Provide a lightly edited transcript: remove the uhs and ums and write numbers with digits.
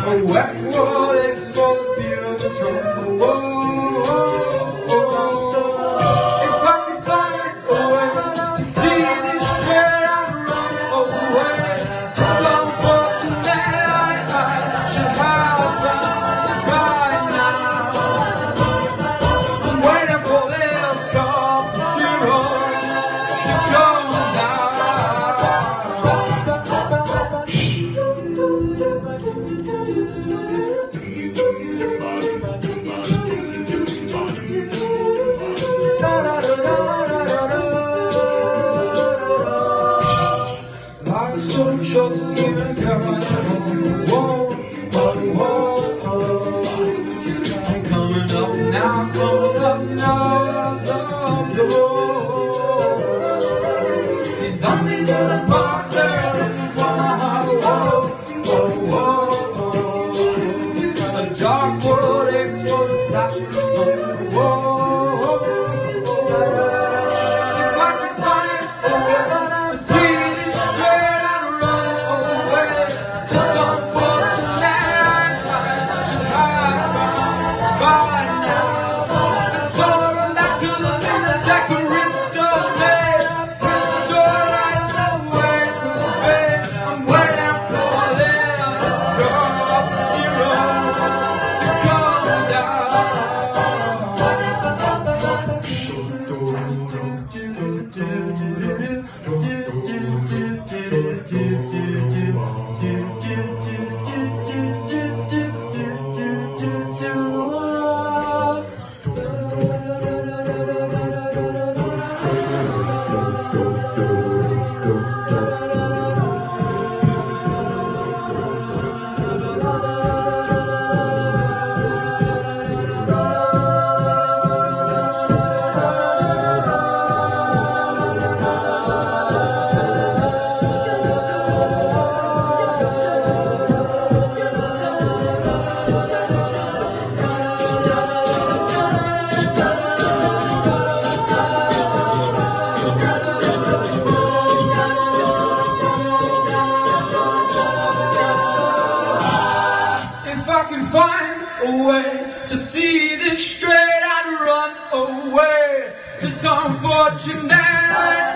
A wet world exposed beat of the drum. If I could find a way to see this shit, I'd run away. Just unfortunate, I should have been right now. I'm waiting for this cup of syrup to come down. Life's so short to even care. I'm coming up now, coming up now. These zombies in the park, they're looking for my heart. A dark world explodes, flashing sun. If I could find a way to see this straight, I'd run away. Just unfortunate, I should have gone by now. So run back to the midnight decoration maze. Press the door right away from the bed. I'm waiting for this cup of syrup to come down. If I can find a way to see this straight, I'd run away. Just unfortunate.